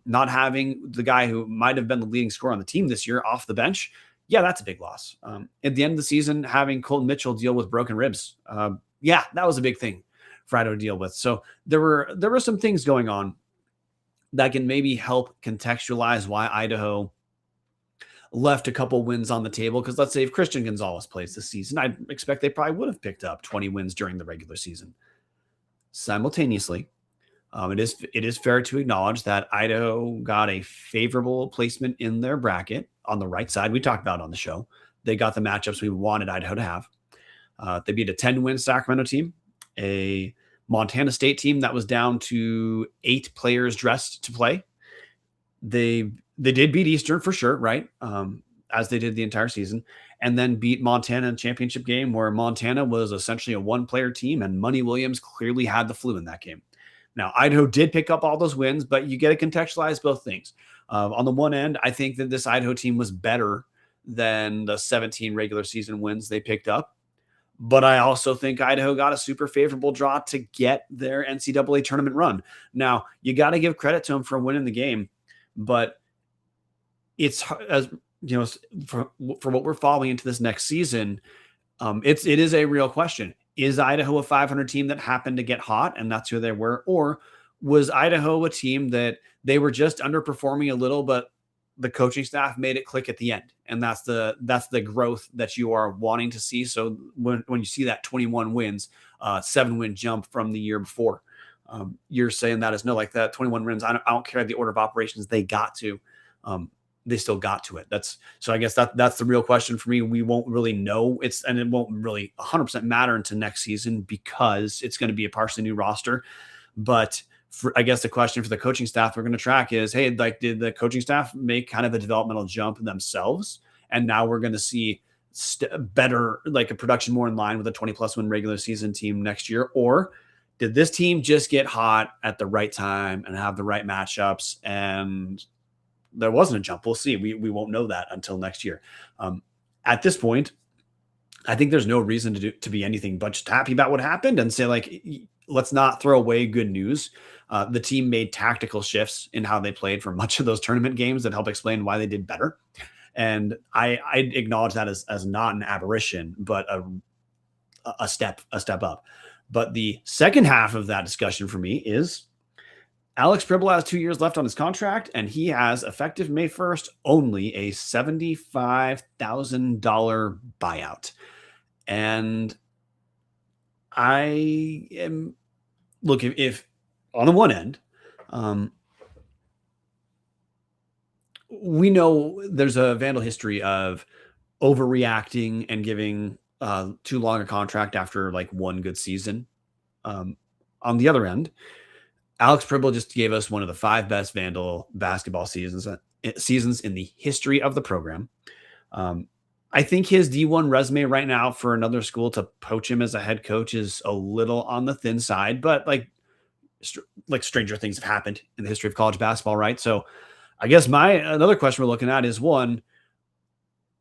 not having the guy who might have been the leading scorer on the team this year off the bench, yeah, that's a big loss. At the end of the season, having Colton Mitchell deal with broken ribs, yeah, that was a big thing for Idaho to deal with. So there were some things going on that can maybe help contextualize why Idaho left a couple wins on the table. Because let's say if Christian Gonzalez plays this season, I expect they probably would have picked up 20 wins during the regular season. Simultaneously, it is fair to acknowledge that Idaho got a favorable placement in their bracket on the right side. We talked about it on the show. They got the matchups we wanted Idaho to have. They beat a 10-win Sacramento team, a Montana State team that was down to 8 players dressed to play. They did beat Eastern for sure, right? As they did the entire season, and then beat Montana in a championship game where Montana was essentially a one-player team, and Money Williams clearly had the flu in that game. Now, Idaho did pick up all those wins, but you get to contextualize both things. On the one end, I think that this Idaho team was better than the 17 regular season wins they picked up. But I also think Idaho got a super favorable draw to get their NCAA tournament run. Now, you got to give credit to them for winning the game, but it's, as you know, for what we're following into this next season, it is a real question. Is Idaho a 500 team that happened to get hot and that's who they were? Or was Idaho a team that they were just underperforming a little, but the coaching staff made it click at the end? And that's the growth that you are wanting to see. So when you see that 21 wins, 7-win jump from the year before, you're saying that is no, like that 21 wins. I don't care the order of operations they got to. They still got to it. So I guess that's the real question for me. We won't really know and it won't really 100% matter into next season because it's going to be a partially new roster. But I guess the question for the coaching staff we're going to track is, hey, like, did the coaching staff make kind of a developmental jump themselves? And now we're going to see better, like a production more in line with a 20+ win regular season team next year? Or did this team just get hot at the right time and have the right matchups, and there wasn't a jump? We'll see. We won't know that until next year. At this point, I think there's no reason to be anything but just happy about what happened and say, like, let's not throw away good news. The team made tactical shifts in how they played for much of those tournament games that help explain why they did better. And I acknowledge that as not an aberration, but a step up. But the second half of that discussion for me is Alex Pribble has 2 years left on his contract, and he has, effective May 1st, only a $75,000 buyout. And I am, look, if on the one end, we know there's a Vandal history of overreacting and giving too long a contract after like one good season. On the other end, Alex Pribble just gave us one of the 5 best Vandal basketball seasons in the history of the program. I think his D1 resume right now for another school to poach him as a head coach is a little on the thin side, but like stranger things have happened in the history of college basketball, right? So I guess another question we're looking at is, one,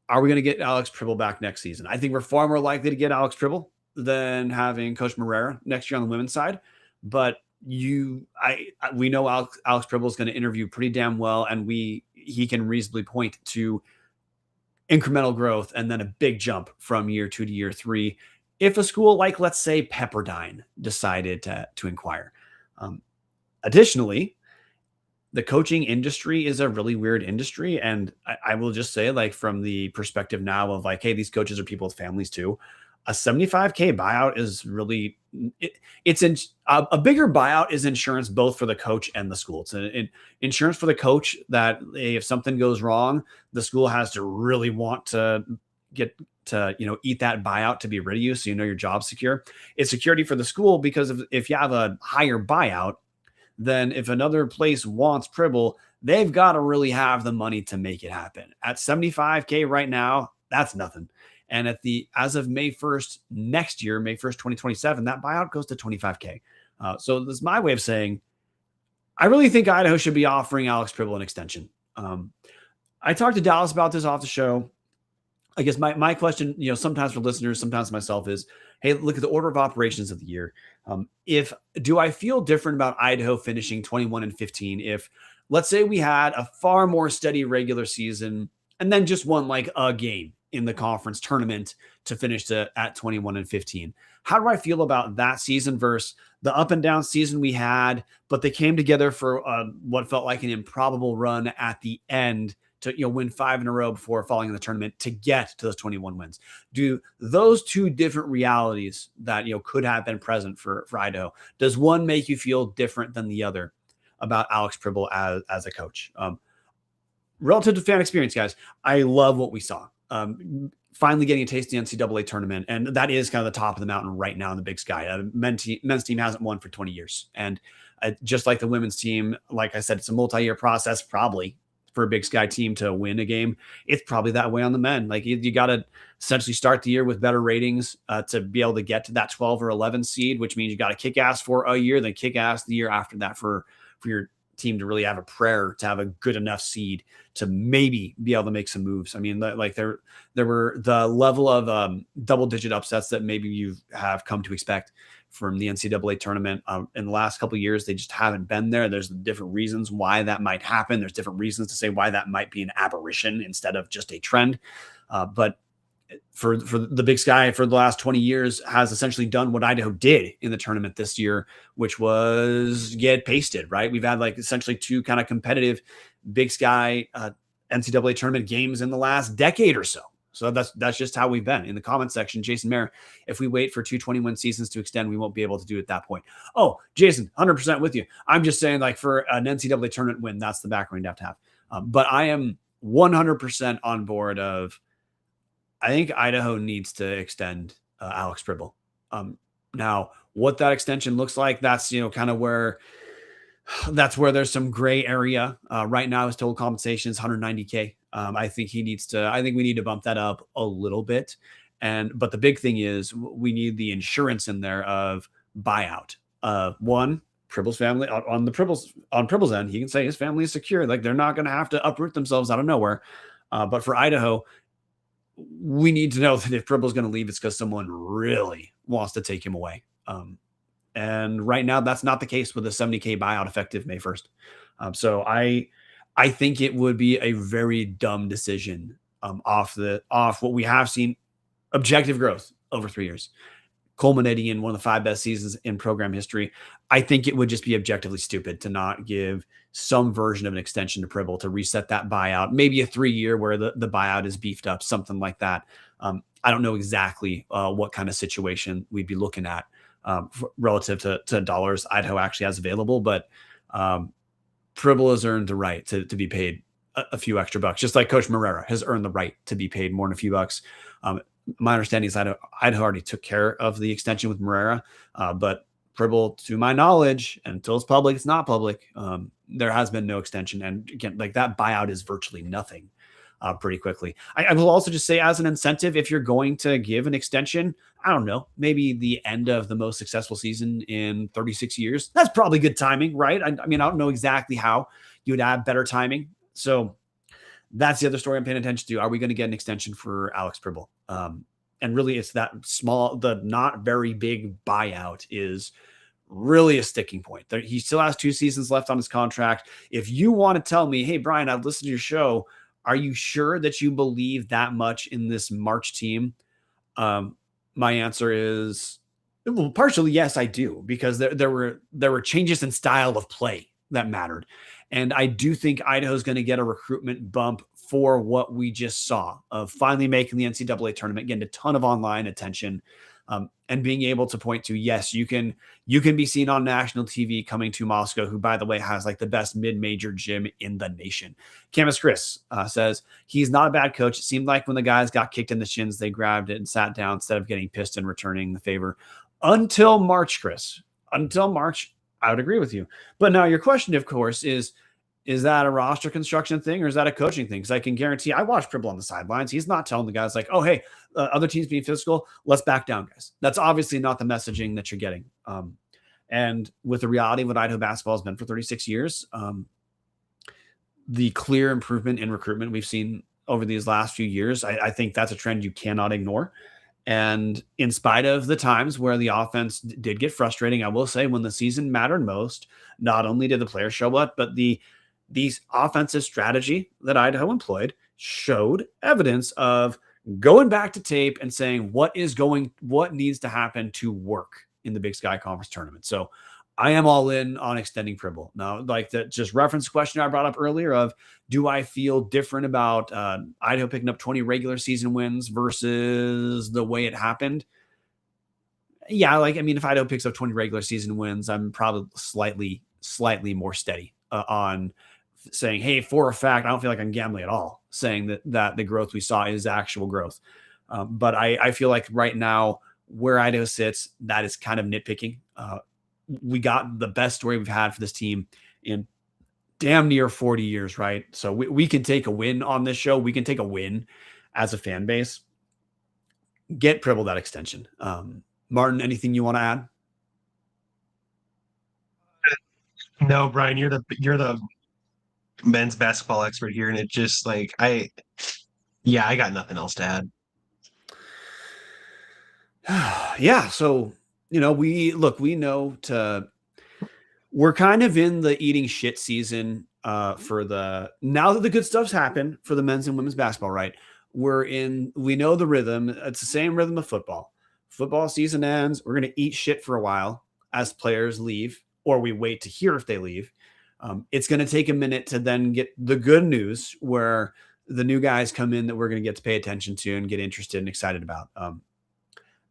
are we going to get Alex Pribble back next season? I think we're far more likely to get Alex Pribble than having Coach Moreira next year on the women's side. But we know Alex Pribble is going to interview pretty damn well, and he can reasonably point to incremental growth and then a big jump from year 2 to year 3 if a school like, let's say, Pepperdine decided to inquire. Additionally, the coaching industry is a really weird industry. And I will just say, like, from the perspective now of like, hey, these coaches are people with families too. A $75K buyout is really, a bigger buyout is insurance both for the coach and the school. It's an insurance for the coach that if something goes wrong, the school has to really want to get to, eat that buyout to be rid of you, so your job's secure. It's security for the school, because if you have a higher buyout, then if another place wants Pribble, they've got to really have the money to make it happen. At $75K right now, that's nothing. And as of May 1st next year, May 1st, 2027, that buyout goes to $25K. So this is my way of saying, I really think Idaho should be offering Alex Pribble an extension. I talked to Dallas about this off the show. I guess my question, sometimes for listeners, sometimes myself, is, hey, look at the order of operations of the year. Do I feel different about Idaho finishing 21-15 if, let's say, we had a far more steady regular season and then just won like a game in the conference tournament to finish at 21-15? How do I feel about that season versus the up and down season we had, but they came together for what felt like an improbable run at the end to win 5 in a row before falling in the tournament to get to those 21 wins? Do those two different realities that could have been present for Idaho, does one make you feel different than the other about Alex Pribble as a coach? Relative to fan experience, guys, I love what we saw. Finally getting a taste of the NCAA tournament, and that is kind of the top of the mountain right now in the Big Sky. Men's team hasn't won for 20 years, and just like the women's team, like I said, it's a multi-year process probably for a Big Sky team to win a game. It's probably that way on the men. Like, you got to essentially start the year with better ratings to be able to get to that 12 or 11 seed, which means you got to kick ass for a year, then kick ass the year after that for your team to really have a prayer to have a good enough seed to maybe be able to make some moves. I mean, like there were the level of double-digit upsets that maybe you have come to expect from the NCAA tournament in the last couple of years. They just haven't been there. There's different reasons why that might happen. There's different reasons to say why that might be an aberration instead of just a trend. But for the Big Sky for the last 20 years has essentially done what Idaho did in the tournament this year, which was get pasted, right? We've had like essentially 2 kind of competitive Big Sky NCAA tournament games in the last decade or so. So that's just how we've been. In the comment section, Jason Mayer, if we wait for 221 seasons to extend, we won't be able to do it at that point. Oh, Jason, 100% with you. I'm just saying, like, for an NCAA tournament win, that's the background you have to have. But I am 100% on board of, I think Idaho needs to extend Alex Pribble. Now, what that extension looks like, that's kind of where there's some gray area. Right now, his total compensation is 190K. I think he needs to. I think we need to bump that up a little bit. But the big thing is we need the insurance in there of buyout. One, Pribble's family on Pribble's end, he can say his family is secure. Like they're not going to have to uproot themselves out of nowhere. But for Idaho, we need to know that if Pribble's going to leave, it's because someone really wants to take him away. And right now, that's not the case with a 70K buyout effective May 1st. So I think it would be a very dumb decision off what we have seen objective growth over 3 years, culminating in one of the 5 best seasons in program history. I think it would just be objectively stupid to not give some version of an extension to Pribble to reset that buyout, maybe a 3-year where the buyout is beefed up, something like that. I don't know exactly what kind of situation we'd be looking at relative to dollars Idaho actually has available, but Pribble has earned the right to be paid a few extra bucks, just like Coach Marrera has earned the right to be paid more than a few bucks. My understanding is Idaho already took care of the extension with Marrera, but Pribble, to my knowledge, until it's public, it's not public. There has been no extension, and again, like that buyout is virtually nothing. Pretty quickly. I will also just say, as an incentive, if you're going to give an extension, I don't know, maybe the end of the most successful season in 36 years. That's probably good timing, right? I mean, I don't know exactly how you would add better timing. So that's the other story I'm paying attention to. Are we going to get an extension for Alex Pribble? And really, it's that small, the not very big buyout is really a sticking point. He still has 2 seasons left on his contract. If you want to tell me, hey, Brian, I've listened to your show, are you sure that you believe that much in this March team? My answer is, well, partially yes, I do, because there were changes in style of play that mattered, and I do think Idaho's going to get a recruitment bump for what we just saw of finally making the NCAA tournament, getting a ton of online attention, and being able to point to, yes, you can be seen on national TV coming to Moscow, who, by the way, has like the best mid-major gym in the nation. Camus Chris says he's not a bad coach. It seemed like when the guys got kicked in the shins, they grabbed it and sat down instead of getting pissed and returning the favor. Until March, Chris. Until March, I would agree with you. But now your question, of course, is that a roster construction thing or is that a coaching thing? Because I can guarantee I watched Pribble on the sidelines. He's not telling the guys like, oh, hey, other teams being physical, let's back down, guys. That's obviously not the messaging that you're getting. And with the reality of what Idaho basketball has been for 36 years, the clear improvement in recruitment we've seen over these last few years, I think that's a trend you cannot ignore. And in spite of the times where the offense did get frustrating, I will say when the season mattered most, not only did the players show up, but these offensive strategy that Idaho employed showed evidence of going back to tape and saying what needs to happen to work in the Big Sky Conference tournament. So I am all in on extending Pribble. Now, like the just reference question I brought up earlier of, do I feel different about Idaho picking up 20 regular season wins versus the way it happened? Yeah, if Idaho picks up 20 regular season wins, I'm probably slightly more steady on saying, hey, for a fact, I don't feel like I'm gambling at all, saying that the growth we saw is actual growth. But I feel like right now, where Idaho sits, that is kind of nitpicking. We got the best story we've had for this team in damn near 40 years, right? So we can take a win on this show. We can take a win as a fan base. Get Pribble that extension. Martin, anything you want to add? No, Brian, you're the men's basketball expert here, and it just like I got nothing else to add. Yeah, so we're kind of in the eating shit season now that the good stuff's happened for the men's and women's basketball, right? We know the rhythm. It's the same rhythm of football. Football season ends. We're going to eat shit for a while as players leave, or we wait to hear if they leave. It's going to take a minute to then get the good news where the new guys come in that we're going to get to pay attention to and get interested and excited about.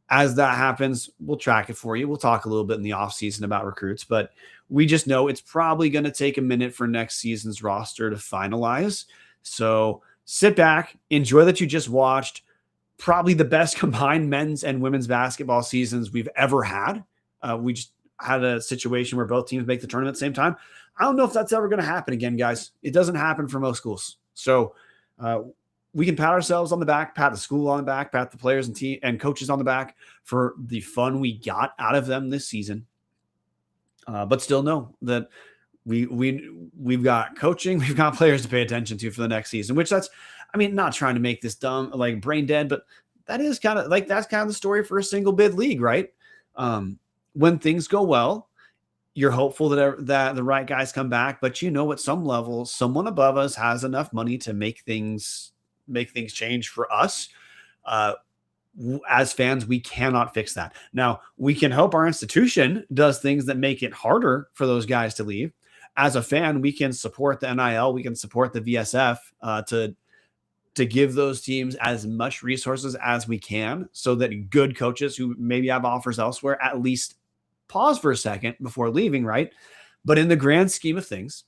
As that happens, we'll track it for you. We'll talk a little bit in the offseason about recruits, but we just know it's probably going to take a minute for next season's roster to finalize. So sit back, enjoy that you just watched. probably the best combined men's and women's basketball seasons we've ever had. We just had a situation where both teams make the tournament at the same time. I don't know if that's ever going to happen again, guys. It doesn't happen for most schools. So we can pat ourselves on the back, pat the school on the back, pat the players and team and coaches on the back for the fun we got out of them this season. But still know that we've got coaching, we've got players to pay attention to for the next season, which that's, I mean, not trying to make this dumb, like brain dead, but that is kind of like, that's kind of the story for a single bid league, right? When things go well, you're hopeful that the right guys come back, but at some level, someone above us has enough money to make things change for us. As fans, we cannot fix that. Now, we can hope our institution does things that make it harder for those guys to leave. As a fan, we can support the NIL, we can support the VSF to give those teams as much resources as we can so that good coaches who maybe have offers elsewhere at least pause for a second before leaving, right? But in the grand scheme of things,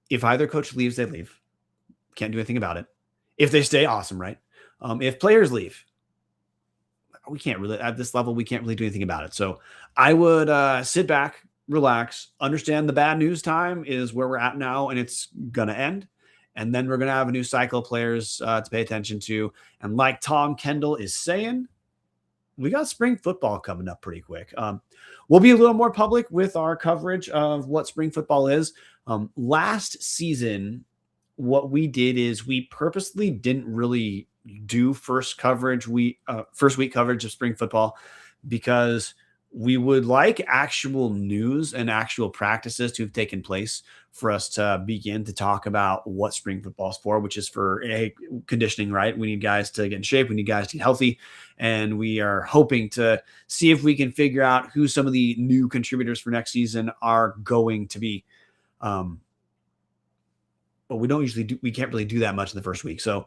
if either coach leaves, they leave. Can't do anything about it. If they stay, awesome, right? If players leave, we can't really, at this level, we can't really do anything about it. So I would sit back, relax, understand the bad news time is where we're at now, and it's going to end. And then we're going to have a new cycle of players to pay attention to. And like Tom Kendall is saying, we got spring football coming up pretty quick. We'll be a little more public with our coverage of what spring football is. Last season, what we did is we purposely didn't really do first week coverage of spring football because we would like actual news and actual practices to have taken place for us to begin to talk about what spring football is for, which is for conditioning, right? We need guys to get in shape. We need guys to get healthy. And we are hoping to see if we can figure out who some of the new contributors for next season are going to be. But we can't really do that much in the first week. So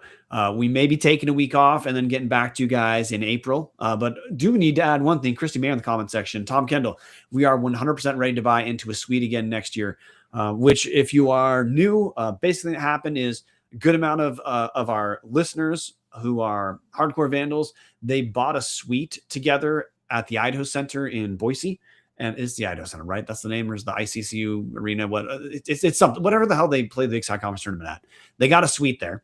we may be taking a week off and then getting back to you guys in April. But do need to add one thing, Christy May in the comment section, Tom Kendall, we are 100% ready to buy into a suite again next year, which if you are new, basically what happened is a good amount of our listeners who are hardcore Vandals, they bought a suite together at the Idaho Center in Boise. And it's the Idaho Center, right? That's the name, or is the ICCU arena? It's something, whatever the hell they play the Big Sky Conference tournament at. They got a suite there.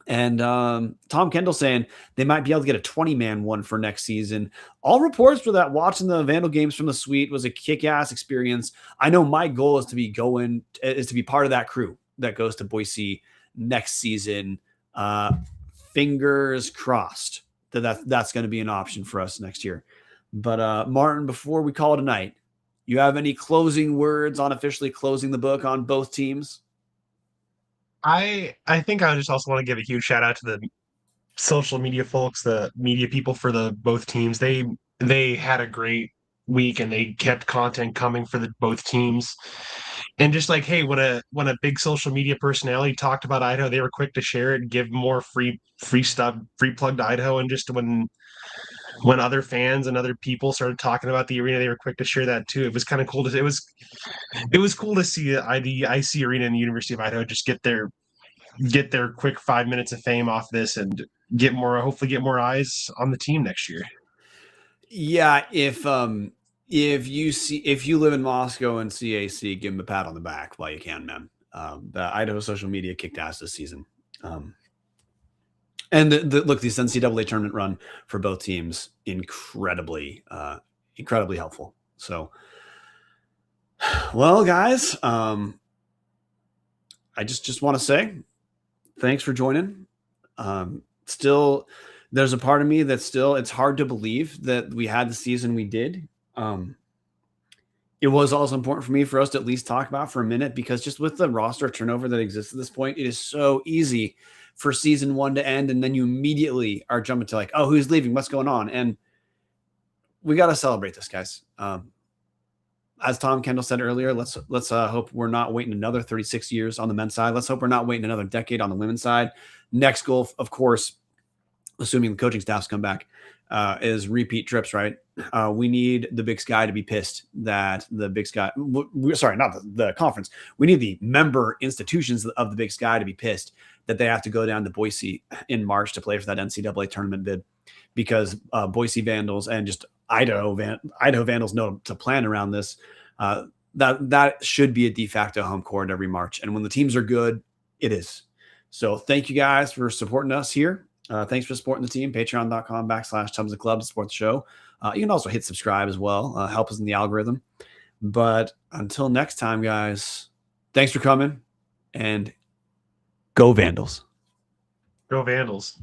And Tom Kendall saying they might be able to get a 20-man one for next season. All reports for that watching the Vandal games from the suite was a kick-ass experience. I know my goal is to be part of that crew that goes to Boise next season. Fingers crossed that's going to be an option for us next year. But Martin, before we call it a night, you have any closing words on officially closing the book on both teams? I think I just also want to give a huge shout out to the social media folks, the media people for the both teams. They had a great week and they kept content coming for both teams. And just like, hey, when a big social media personality talked about Idaho, they were quick to share it and give more free stuff, free plug to Idaho. And just when other fans and other people started talking about the arena, they were quick to share that too. It was kind of cool it was cool to see the IC Arena and the University of Idaho just get their quick 5 minutes of fame off this and hopefully get more eyes on the team next year. Yeah, if you live in Moscow and CAC, give them a pat on the back while you can, man. The Idaho social media kicked ass this season. And look, this NCAA tournament run for both teams, incredibly helpful. So, well, guys, I just want to say thanks for joining. Still, there's a part of me that it's hard to believe that we had the season we did. It was also important for us to at least talk about for a minute, because just with the roster turnover that exists at this point, it is so easy for season one to end. And then you immediately are jumping to like, oh, who's leaving? What's going on? And we got to celebrate this, guys. As Tom Kendall said earlier, let's hope we're not waiting another 36 years on the men's side. Let's hope we're not waiting another decade on the women's side. Next goal, of course, assuming the coaching staffs come back, is repeat trips, right? We need the Big Sky to be pissed that the Big Sky, sorry, not the conference. We need the member institutions of the Big Sky to be pissed that they have to go down to Boise in March to play for that NCAA tournament bid, because Boise Vandals and just Idaho Vandals know to plan around this. That should be a de facto home court every March. And when the teams are good, it is. So thank you guys for supporting us here. Thanks for supporting the team. Patreon.com/Tubs and Clubs to support the show. You can also hit subscribe as well. Help us in the algorithm. But until next time, guys, thanks for coming, and go Vandals. Go Vandals.